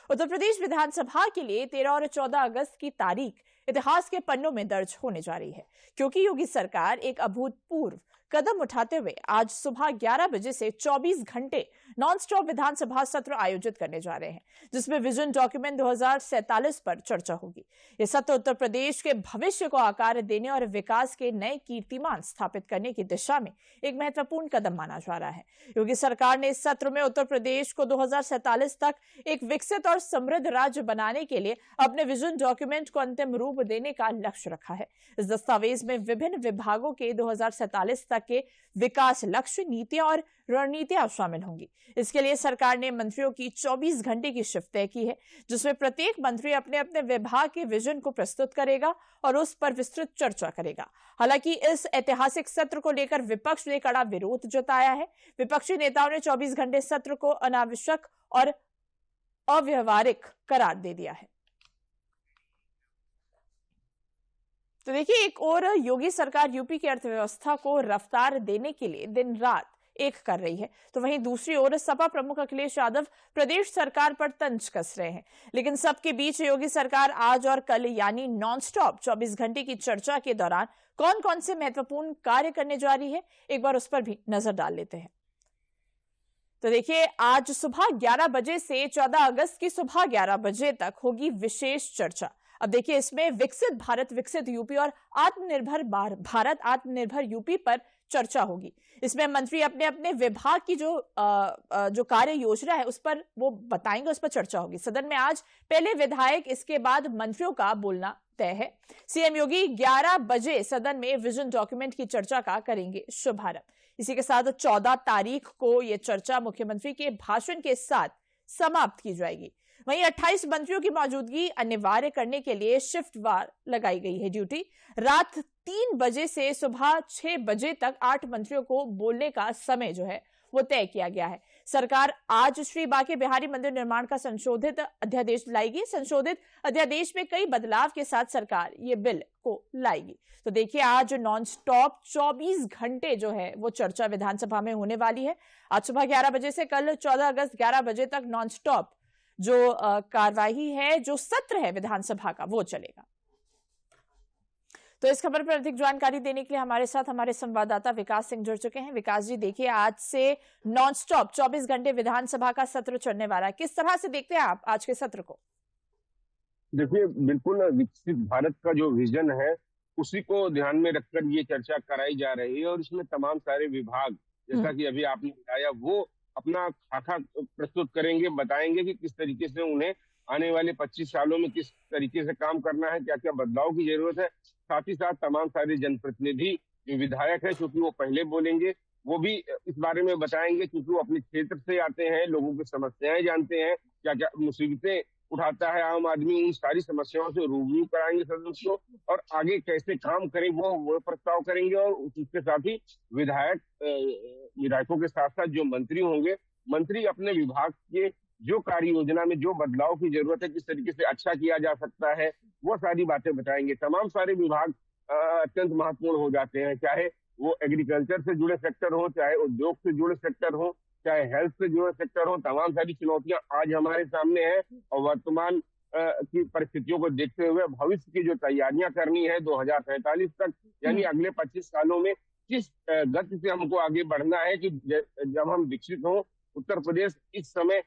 उत्तर प्रदेश विधानसभा के लिए 13 और 14 अगस्त की तारीख इतिहास के पन्नों में दर्ज होने जा रही है, क्योंकि योगी सरकार एक अभूतपूर्व कदम उठाते हुए आज सुबह 11 बजे से 24 घंटे नॉनस्टॉप विधानसभा सत्र आयोजित करने जा रहे हैं, जिसमें विजन डॉक्यूमेंट 2047 पर चर्चा होगी। यह सत्र उत्तर प्रदेश के भविष्य को आकार देने और विकास के नए कीर्तिमान स्थापित करने की दिशा में एक महत्वपूर्ण कदम माना जा रहा है। योगी सरकार ने इस सत्र में उत्तर प्रदेश को 2047 तक एक विकसित और समृद्ध राज्य बनाने के लिए अपने विजन डॉक्यूमेंट को अंतिम रूप देने का लक्ष्य रखा है। इस दस्तावेज में विभिन्न विभागों के 2047 तक के विकास लक्ष्य, नीतियां और रणनीतियां शामिल होंगी। इसके लिए सरकार ने मंत्रियों की 24 घंटे की शिफ्ट तय की है, जिसमें प्रत्येक मंत्री अपने अपने विभाग के विजन को प्रस्तुत करेगा और उस पर विस्तृत चर्चा करेगा। हालांकि इस ऐतिहासिक सत्र को लेकर विपक्ष ने कड़ा विरोध जताया है। विपक्षी नेताओं ने 24 घंटे सत्र को अनावश्यक और अव्यवहारिक करार दे दिया है। तो देखिए, एक और योगी सरकार यूपी की अर्थव्यवस्था को रफ्तार देने के लिए दिन रात एक कर रही है, तो वहीं दूसरी ओर सपा प्रमुख अखिलेश यादव प्रदेश सरकार पर तंज कस रहे हैं। लेकिन सबके बीच योगी सरकार आज और कल यानी नॉनस्टॉप 24 घंटे की चर्चा के दौरान कौन कौन से महत्वपूर्ण कार्य करने जा रही है, एक बार उस पर भी नजर डाल लेते हैं। तो देखिए, आज सुबह 11 बजे से 14 अगस्त की सुबह 11 बजे तक होगी विशेष चर्चा। अब देखिए, इसमें विकसित भारत, विकसित यूपी और आत्मनिर्भर भारत, आत्मनिर्भर यूपी पर चर्चा होगी। इसमें मंत्री अपने अपने विभाग की जो कार्य योजना है उस पर वो बताएंगे, उस पर चर्चा होगी। सदन में आज पहले विधायक, इसके बाद मंत्रियों का बोलना तय है। सीएम योगी 11 बजे सदन में विजन डॉक्यूमेंट की चर्चा का करेंगे शुभारंभ। इसी के साथ 14 तारीख को यह चर्चा मुख्यमंत्री के भाषण के साथ समाप्त की जाएगी। वहीं 28 मंत्रियों की मौजूदगी अनिवार्य करने के लिए शिफ्ट वार लगाई गई है ड्यूटी। रात 3 बजे से सुबह 6 बजे तक 8 मंत्रियों को बोलने का समय जो है वो तय किया गया है। सरकार आज श्री बांके बिहारी मंदिर निर्माण का संशोधित अध्यादेश लाएगी। संशोधित अध्यादेश में कई बदलाव के साथ सरकार ये बिल को लाएगी। तो देखिए, आज नॉनस्टॉप 24 घंटे जो है वो चर्चा विधानसभा में होने वाली है। आज सुबह 11 बजे से कल 14 अगस्त 11 बजे तक नॉनस्टॉप जो कार्यवाही है, जो सत्र है विधानसभा का, वो चलेगा। तो इस खबर पर अधिक जानकारी देने के लिए हमारे साथ हमारे संवाददाता विकास सिंह जुड़ चुके हैं। विकास जी, देखिए, आज से नॉनस्टॉप 24 घंटे विधानसभा का सत्र चलने वाला है। किस तरह से देखते हैं आप आज के सत्र को? देखिए, बिल्कुल विकसित भारत का जो विजन है उसी को ध्यान में रखकर ये चर्चा कराई जा रही है और इसमें तमाम सारे विभाग, जैसा कि अभी आपने बताया, वो अपना खाका प्रस्तुत करेंगे, बताएंगे कि किस तरीके से उन्हें आने वाले 25 सालों में किस तरीके से काम करना है, क्या क्या बदलाव की जरूरत है। साथ ही साथ तमाम सारे जनप्रतिनिधि, जो विधायक है, क्योंकि वो पहले बोलेंगे, वो भी इस बारे में बताएंगे, क्योंकि वो अपने क्षेत्र से आते हैं, लोगों की समस्याएं जानते हैं, क्या क्या मुसीबतें उठाता है आम आदमी, उन सारी समस्याओं से रूबरू कराएंगे सदस्य को और आगे कैसे काम करें वो प्रस्ताव करेंगे। और उसके साथ ही विधायकों के साथ साथ जो मंत्री होंगे, मंत्री अपने विभाग के जो कार्य योजना में जो बदलाव की जरूरत है, किस तरीके से अच्छा किया जा सकता है, वो सारी बातें बताएंगे। तमाम सारे विभाग अत्यंत महत्वपूर्ण हो जाते हैं, चाहे वो एग्रीकल्चर से जुड़े सेक्टर हो, चाहे उद्योग से जुड़े सेक्टर हो, चाहे हेल्थ से जुड़े सेक्टर हो। तमाम सारी चुनौतियां आज हमारे सामने हैं और वर्तमान की परिस्थितियों को देखते हुए भविष्य की जो तैयारियां करनी है 2047 तक, यानी अगले 25 सालों में किस गति से हमको आगे बढ़ना है कि जब हम विकसित हों, उत्तर प्रदेश इस समय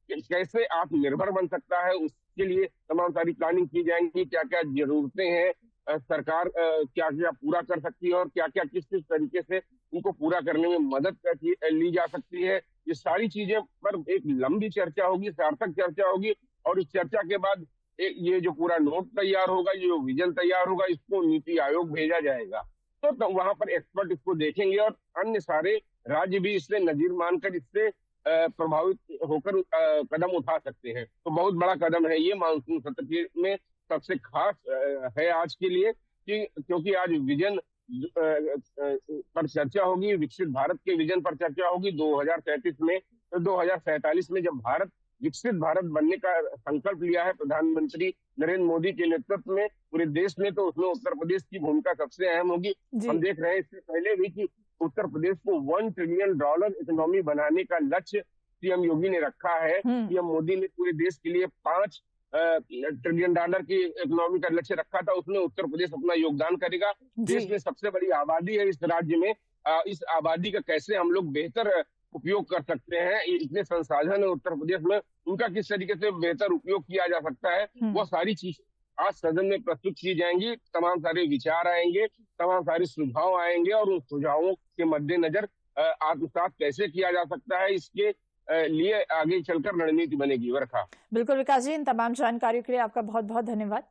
कैसे आत्मनिर्भर बन सकता है, उसके लिए तमाम सारी प्लानिंग की जाएंगी। क्या क्या जरूरतें हैं, सरकार क्या क्या पूरा कर सकती है और क्या क्या किस किस तरीके से उनको पूरा करने में मदद ली जा सकती है, ये सारी चीजें पर एक लंबी चर्चा होगी, सार्थक चर्चा होगी। और इस चर्चा के बाद ये जो पूरा नोट तैयार होगा, ये जो विजन तैयार होगा, इसको नीति आयोग भेजा जाएगा। तो वहां पर एक्सपर्ट इसको देखेंगे और अन्य सारे राज्य भी इससे नजीर मानकर इससे प्रभावित होकर कदम उठा सकते हैं। तो बहुत बड़ा कदम है ये मानसून सत्र में, सबसे खास है आज के लिए क्योंकि आज विजन पर चर्चा होगी, विकसित भारत के विजन पर चर्चा होगी 2033 में। तो 2047 में जब भारत विकसित भारत बनने का संकल्प लिया है प्रधानमंत्री नरेंद्र मोदी के नेतृत्व में पूरे देश में, तो उसमें उत्तर प्रदेश की भूमिका सबसे अहम होगी। हम देख रहे हैं इससे पहले भी कि उत्तर प्रदेश को $1 ट्रिलियन इकोनॉमी बनाने का लक्ष्य सीएम योगी ने रखा है। पीएम मोदी ने पूरे देश के लिए 5 ट्रिलियन डॉलर की इकोनॉमी का लक्ष्य रखा था, उसमें उत्तर प्रदेश अपना योगदान करेगा। देश में सबसे बड़ी आबादी है इस राज्य में, इस आबादी का कैसे हम लोग बेहतर उपयोग कर सकते हैं, इतने संसाधन है उत्तर प्रदेश में, उनका किस तरीके से बेहतर उपयोग किया जा सकता है, वो सारी चीज आज सदन में प्रस्तुत की जाएंगी। तमाम सारे विचार आएंगे, तमाम सारे सुझाव आएंगे और उन सुझावों के मद्देनजर आत्मसात कैसे किया जा सकता है, इसके लिए आगे चलकर रणनीति बनेगी। वर्षा। बिल्कुल विकास जी, इन तमाम जानकारियों के लिए आपका बहुत बहुत धन्यवाद।